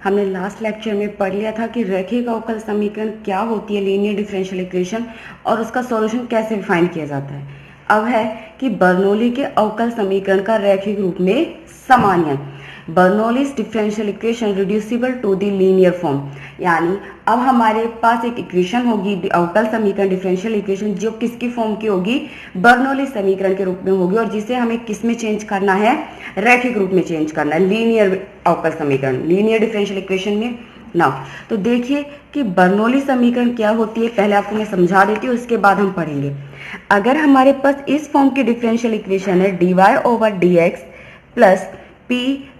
हमने last lecture में पढ़ लिया था कि रैखिक अवकल समीकरण क्या होती है, लीनियर डिफरेंशियल इक्वेशन, और उसका सॉल्यूशन कैसे फाइंड किया जाता है। अब है कि बर्नौली के अवकल समीकरण का रैखिक रूप में समान्वय, Bernoulli's differential equation reducible to the linear form. यानी अब हमारे पास एक इक्वेशन होगी, अवकल समीकरण डिफरेंशियल इक्वेशन, जो किसकी फॉर्म की होगी, बर्नौली समीकरण के रूप में होगी, और जिसे हमें किस में चेंज करना है, रैखिक रूप में चेंज करना है, लीनियर अवकल समीकरण, लीनियर डिफरेंशियल इक्वेशन में ना। तो देखिए कि बर्नौली समीकरण क्या होती है, पहले आपको मैं समझा देती हूँ, उसके बाद हम पढ़ेंगे। अगर हमारे पास इस फॉर्म की डिफरेंशियल इक्वेशन है dy/dx plus p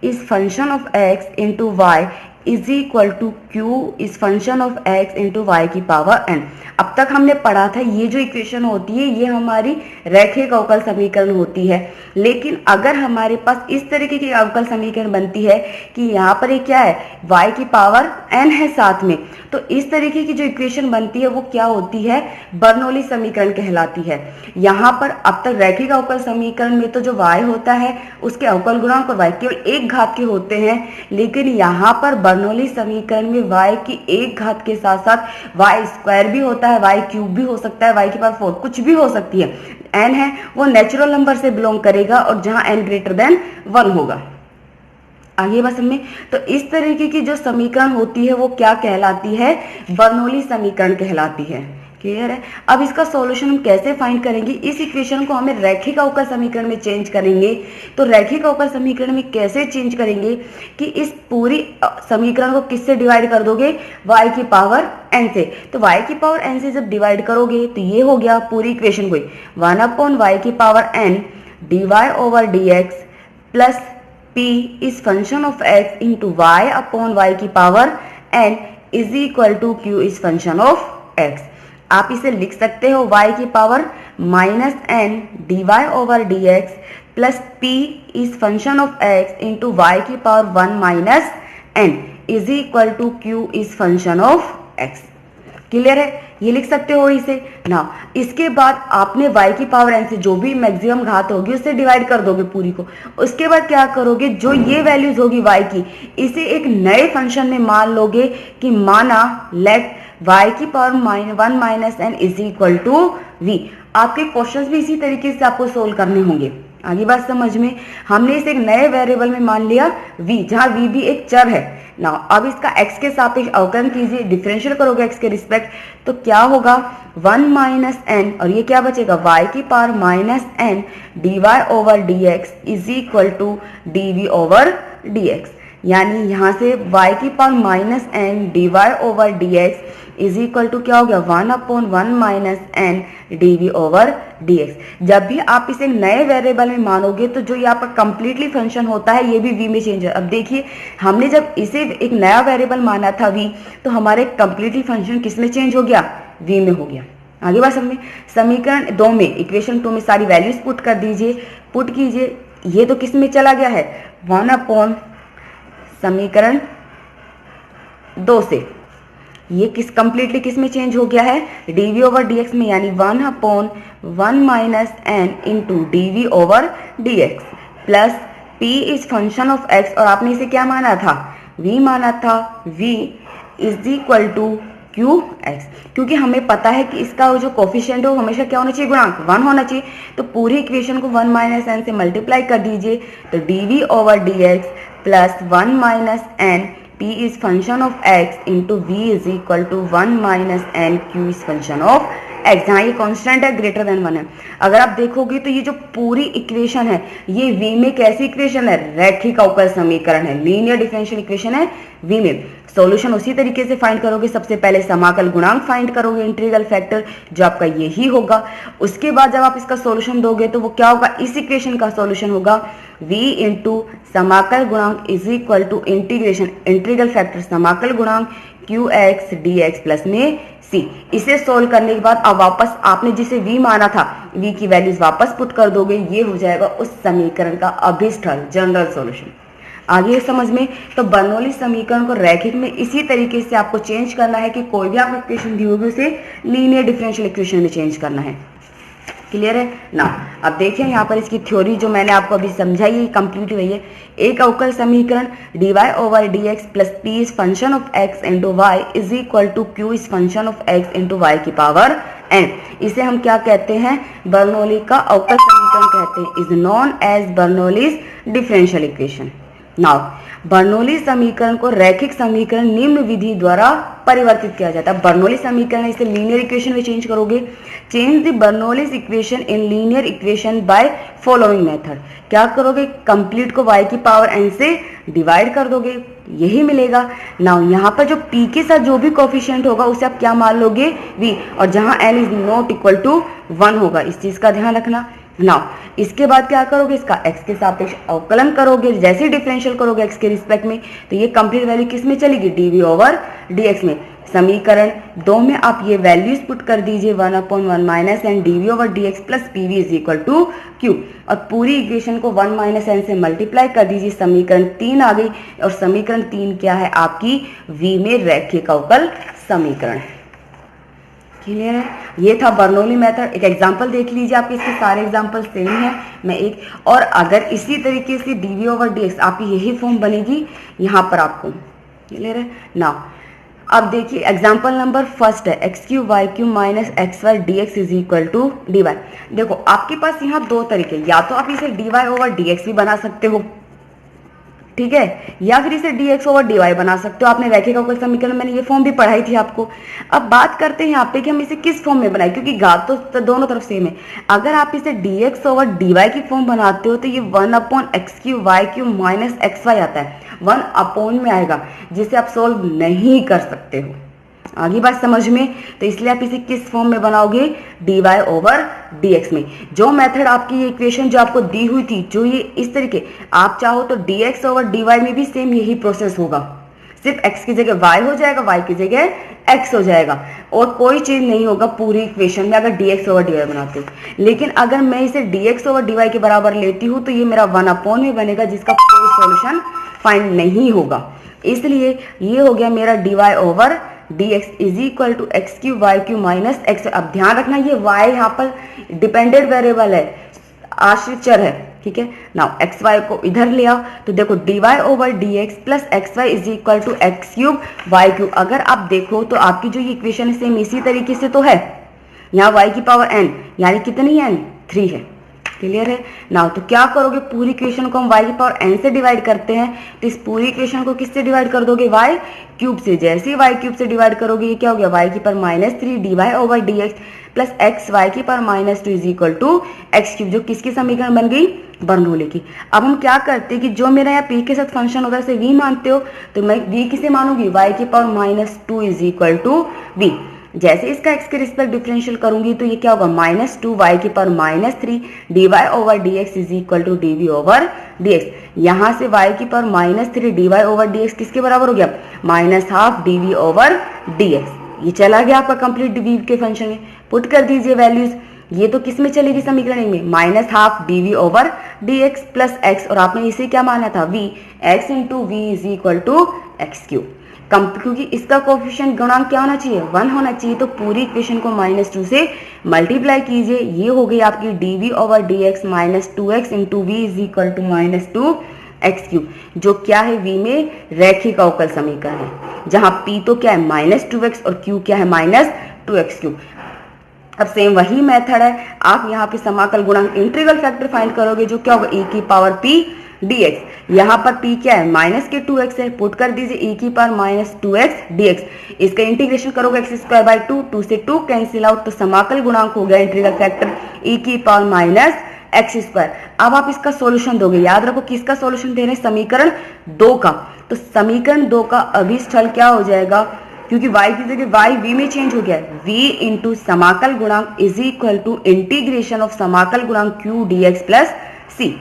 is function of x into y is equal to q is function of x into Y की पावर n। अब तक हमने पढ़ा था ये जो इक्वेशन होती है ये हमारी रैखिक अवकल समीकरण होती है। लेकिन अगर हमारे पास इस तरीके की अवकल समीकरण बनती है कि यहाँ पर ये क्या है, y की पावर n है साथ में, तो इस तरीके की जो इक्वेशन बनती है वो क्या होती है, बर्नौली समीकरण कहलाती है। यहाँ पर अब तक रैखिक अवकल समीकरण में तो जो y होता है उसके अवकल गुणांक और y केवल एक घात के होते हैं, लेकिन यहाँ पर बर्नौली समीकरण में y की एक घात के साथ साथ y स्क्वायर भी होता है, y क्यूब भी हो सकता है, y की पावर 4 कुछ भी हो सकती है। n है वो नेचुरल नंबर से बिलोंग करेगा और जहां n ग्रेटर देन 1 होगा। आगे बात समझ में, तो इस तरीके की जो समीकरण होती है वो क्या कहलाती है, बर्नौली समीकरण कहलाती है। क्लियर है। अब इसका सॉल्यूशन हम कैसे फाइंड करेंगे, इस इक्वेशन को हमें रैखिक अवकल समीकरण में चेंज करेंगे। तो रैखिक अवकल समीकरण में कैसे चेंज करेंगे कि इस पूरी समीकरण को किससे डिवाइड कर दोगे, y की पावर n से। तो y की पावर n से जब डिवाइड करोगे तो ये हो गया पूरी इक्वेशन को 1/y की power n dy/dx plus p is function of x into Y upon Y की power n is equal to q is function of x। आप इसे लिख सकते हो y की power minus n dy/dx plus p is function of x into Y की power 1 minus n is equal to q is function of x। Clear है, ये लिख सकते हो इसे ना। इसके बाद आपने y की पावर n से जो भी मैक्सिमम घात होगी उससे डिवाइड कर दोगे पूरी को। उसके बाद क्या करोगे, जो ये वैल्यूज होगी y की, इसे एक नए फंक्शन में मान लोगे कि माना लेट y की power 1 minus n is equal to v। आपके क्वेश्चंस भी इसी तरीके से आपको सोल्व करने होंगे। आगे बात समझ में, हमने इसे एक नए वेरिएबल में मान लिया v, जहां v भी एक चर है ना। अब इसका x के सापेक्ष अवकलन कीजिए, डिफरेंशियल करोगे x के रिस्पेक्ट, तो क्या होगा 1 माइनस n, और ये क्या बचेगा y की power minus n dy/dx is equal to dv/dx। यानी यहाँ से y की power minus n dy/dx is equal to क्या हो गया 1/1 माइनस n dv/dx। जब भी आप इसे नए वेरिएबल में मानोगे तो जो ये आपका कंप्लीटली फंक्शन होता है ये भी v में चेंज है। अब देखिए हमने जब इसे एक नया वेरिएबल माना था v, तो हमारे कंप्लीटली फंक्शन किस में चेंज हो गया, v में हो गया। आगे बात समझ में, समीकरण 2 में, इक्वेशन 2 में सारी वैल्यूज पुट कर दीजिए, पुट कीजिए। ये तो किस में चला गया है, 1 समीकरण 2 से ये किस कंप्लीटली किस में चेंज हो गया है, dv/dx में, यानी 1/1 minus n into dv/dx plus p is function of x, और आपने इसे क्या माना था, v माना था, v is equal to qx। क्योंकि हमें पता है कि इसका जो कोफिशिएंट है वो हमेशा क्या होना चाहिए, गुणांक 1 होना चाहिए। तो पूरी इक्वेशन को 1 माइनस n से मल्टीप्लाई कर दीजिए, तो dv/dx plus 1 minus n p is function of x into v is equal to 1 minus n q is function of x, जहाँ ये कांस्टेंट है ग्रेटर देन 1 है। अगर आप देखोगे तो ये जो पूरी इक्वेशन है ये v में कैसी इक्वेशन है, रैखिक अवकल समीकरण है, लीनियर डिफरेंशियल इक्वेशन है v में। सॉल्यूशन उसी तरीके से फाइंड करोगे, सबसे पहले समाकल गुणांक फाइंड करोगे, इंटीग्रल फैक्टर जो आपका यही होगा। उसके बाद जब आप इसका सॉल्यूशन दोगे तो वो क्या होगा, इस इक्वेशन का सॉल्यूशन होगा v इंटू समाकल गुणांक is equal to integration integral factor समाकल गुणांक qx dx प्लस में c। इसे सोल्व करने के बाद अब वापस आपने जिसे v माना था v की वैल्यूज वापस पुट कर दोगे, ये हो जाएगा उस समीकरण का अभिष्ट हल, जनरल सॉल्यूशन। आगे समझ में, तो बर्नौली समीकरण को रैखिक में इसी तरीके से आपको चेंज करना है कि कोई भी आपको इक्वेशन दी होगी उसे लीनियर डिफरेंशियल इक्वेशन में चेंज करना है। क्लियर है ना। अब देखिए यहाँ पर इसकी थ्योरी जो मैंने आपको अभी समझाई है कंप्लीट हुई है। एक अवकल समीकरण dy over dx plus p is function of x into y is equal to q is function of x into Y की पावर n। इसे हम क्या कहते हैं, बर्नौली का अवकल समीकरण कहते हैं, is known as Bernoulli's differential equation. Now Bernoulli समीकरण को रैखिक समीकरण निम्न विधि द्वारा परिवर्तित किया जाता है। बर्नौली समीकरण इसे लीनियर इक्वेशन में चेंज करोगे। Change the Bernoulli's equation in linear equation by following method. क्या करोगे, कंप्लीट को y की पावर n से डिवाइड कर दोगे, यही मिलेगा। नाउ यहाँ पर जो p के साथ जो भी कोफिशिएंट होगा उसे आप क्या मान लोगे, v, और जहां n is not equal to 1 होगा, इस चीज का ध्यान रखना। नाउ इसके बाद क्या करोगे, इसका x के सापेक्ष अवकलन करोगे। जैसे ही डिफरेंशियल करोगे x के रिस्पेक्ट में, तो ये कंप्लीट वैल्यू किस में चलेगी, dv ओवर dx में। समीकरण 2 में आप ये वैल्यूज पुट कर दीजिए, 1/1 minus n dv over dx plus pv is equal to q, और पूरी इक्वेशन को 1 माइनस एन से मल्टीप्लाई कर दीजिए। समीकरण 3 आ गई, और समीकरण 3 क्या है, आपकी v में रैखिक अवकल समीकरण। क्लियर है, ये था बर्नौली मेथड। एक एग्जांपल देख लीजिए, आपके इसके सारे एग्जांपल सेम है। मैं एक और अगर इसी तरीके से dv ओवर dx आपकी यही फॉर्म बनेगी यहाँ पर आपको। क्लियर है ना। अब देखिए एग्जांपल नंबर फर्स्ट है, x q y q minus x y d x is equal to d y. देखो आपके पास यहाँ दो तरीके, या तो आप इसे d y over d x भी बना सकते हो, ठीक है, या फिर इसे dx ओवर dy बना सकते हो। आपने रैखिक अवकल समीकरण मैंने ये फॉर्म भी पढ़ाई थी आपको। अब बात करते हैं यहाँ पे कि हम इसे किस फॉर्म में बनाए, क्योंकि घात तो दोनों तरफ सेम है। अगर आप इसे dx ओवर dy की फॉर्म बनाते हो तो ये 1/x³ y³ माइनस xy आता है, 1 में आएगा, जिसे आप सोल्व नहीं कर सकते हो। आगे बात समझ में, तो इसलिए आप इसे किस फॉर्म में बनाओगे, dy ओवर dx में। जो मेथड आपकी ये इक्वेशन जो आपको दी हुई थी, जो ये इस तरीके, आप चाहो तो dx ओवर dy में भी सेम यही प्रोसेस होगा, सिर्फ x की जगह y हो जाएगा, y की जगह x हो जाएगा, और कोई चीज नहीं होगा पूरी इक्वेशन में अगर dx ओवर dy बनाते हो। लेकिन अगर मैं इसे dx ओवर dy के बराबर लेती हूँ तो ये मेरा 1 में बनेगा, जिसका कोई सॉल्यूशन फाइंड नहीं होगा। इसलिए ये हो गया मेरा dy over dx is equal to x³ y³ minus x। अब ध्यान रखना ये y यहाँ पर डिपेंडेंट वेरिएबल है, आश्रित चर है, ठीक है। नाउ एक्स वाई को इधर ले आओ, तो देखो dy over dx plus x y is equal to x³ y³। अगर आप देखो तो आपकी जो ये इक्वेशन है सेम इसी तरीके से तो है। यहाँ y की पावर n यानी कितनी है, 3 है। क्लियर है। नाउ तो क्या करोगे, पूरी इक्वेशन को हम y की पावर n से डिवाइड करते हैं, तो इस पूरी इक्वेशन को किससे डिवाइड कर दोगे, y³ से। जैसे ही y³ से डिवाइड करोगे, ये क्या हो गया, y की power -3 dy over dx plus x Y की power -2 is equal to x³, जो किसकी समीकरण बन गई, बर्नौली की। अब हम क्या करते हैं कि जो मेरा यहाँ p के साथ फंक्शन होता है उसे v मानते हो, तो मैं v किसे मानूंगी, y की power -2 is equal to v। जैसे इसका x के रिस्पेक्ट डिफरेंशियल करूंगी तो ये क्या होगा, -2 y की power -3 dy over dx is equal to dv over dx। यहाँ से y की पावर -3 dy ओवर dx किसके बराबर हो गया, -12 dv ओवर dx। ये चला गया आपका कंप्लीट dv के फंक्शन में। पुट कर दीजिए वैल्यूज, ये तो किस में चलेगी, समीकरण में, -12 dv over dx plus x, और आपने इसे क्या माना था, v, x into v is equal to x³। क्योंकि इसका कोफिशिएंट गुणांक क्या होना चाहिए, 1 होना चाहिए, तो पूरी इक्वेशन को -2 से मल्टीप्लाई कीजिए। ये हो गई आपकी dv over dx -2x into v is equal to -2x³, जो क्या है, v में रैखिक अवकल समीकरण है, जहां p तो क्या है -2x और q क्या है -2x³। अब सेम वही मेथड है, आप यहाँ पे समाकल गुणांक इंटीग्रल फैक्टर फाइंड करोगे, जो क्या होगा, e की पावर p dx। यहाँ पर p क्या है, -2x है, पुट कर दीजिए e की पावर -2x dx। इसका इंटीग्रेशन करोगे x² 2 से 2 कैंसिल आउट, तो समाकल गुणांक हो गया इंटीग्रल फैक्टर e की पावर -x²। अब आप इसका सॉल्यूशन दोगे, याद रखो किसका सॉल्यूशन दे रहे हैं, समीकरण 2 का। तो समीकरण 2 का अभिस्थल क्या हो जाएगा, क्योंकि y की जगह y v में चेंज हो गया, v इंटू समाकल गुणांक is equal to integration of समाकल गुणांक q dx प्लस c।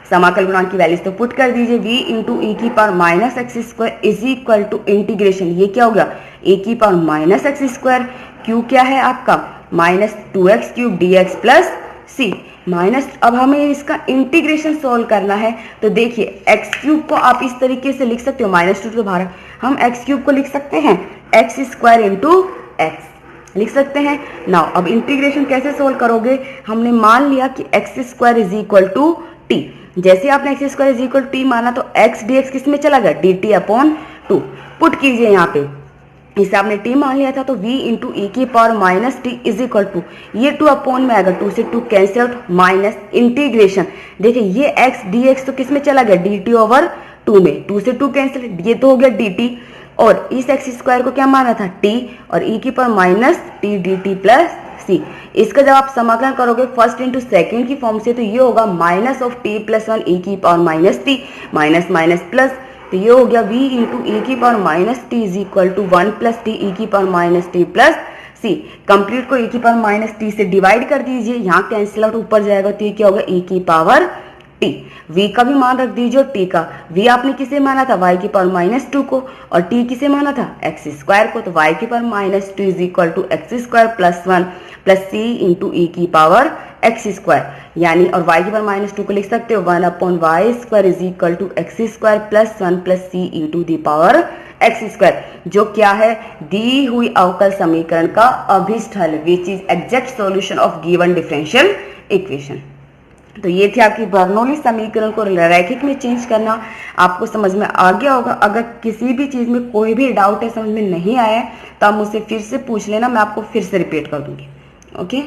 समाकल गुणांक की वैल्यूज तो पुट कर दीजिए, v इंटू ई की power -x² is equal to integration, ये क्या हो गया, e की पावर -x², q क्या है आपका -2x³ dx plus c minus. अब हमें इसका इंटीग्रेशन सॉल्व करना है, तो देखिए x³ को आप इस तरीके से लिख सकते हो, -2 तो बाहर, हम x³ को लिख सकते हैं x² इंटू x। लिख सकते हैं। नाउ अब इंटीग्रेशन कैसे सोल्व करोगे, हमने मान लिया कि x square is equal to t. जैसे आपने x square is equal to t तो एक्स डी एक्स किस में चला गया, d t upon two. Put कीजिए यहाँ पे, इसे आपने t मान लिया था तो v इंटू ई की power minus T is equal to, ये 2 अपॉन में आएगा, 2 से 2 कैंसिल आउट, माइनस इंटीग्रेशन। देखिए ये x dx तो किस में चला गया, dt ओवर 2 में, 2 से 2 कैंसिल, ये तो हो गया dt। और इस एक्स स्क्वायर को क्या माना था, t, और e की power minus T D T plus C. इसका जब आप समाकलन करोगे फर्स्ट इंटू सेकेंड की फॉर्म से तो ये होगा minus of T plus one E की power minus T, minus minus plus, तो ये हो गया v इंटू ई की power minus T is equal to 1 plus T E की power minus T plus C. Complete को ई की पावर माइनस टी से डिवाइड कर दीजिए, यहाँ कैंसिल आउट ऊपर जाएगा तो ये क्या होगा, ई की पावर टी। v का भी मान रख दीजिए और t का, v आपने किसे माना था, y की पावर माइनस टू को, और t किसे माना था, एक्स स्क्वायर को, तो y की power minus two is equal to x square plus one plus C into ई की पावर एक्स स्क्वायर, यानी और y की पावर माइनस टू को लिख सकते हो 1 upon y square is equal to x square plus one plus C into the power x square, जो क्या है, दी हुई अवकल समीकरण का अभिष्ट हल, which is exact solution of given differential equation. तो ये थी आपकी बर्नौली समीकरण को रैखिक में चेंज करना। आपको समझ में आ गया होगा। अगर किसी भी चीज में कोई भी डाउट है, समझ में नहीं आया, तो आप मुझसे फिर से पूछ लेना, मैं आपको फिर से रिपीट कर दूंगी। ओके।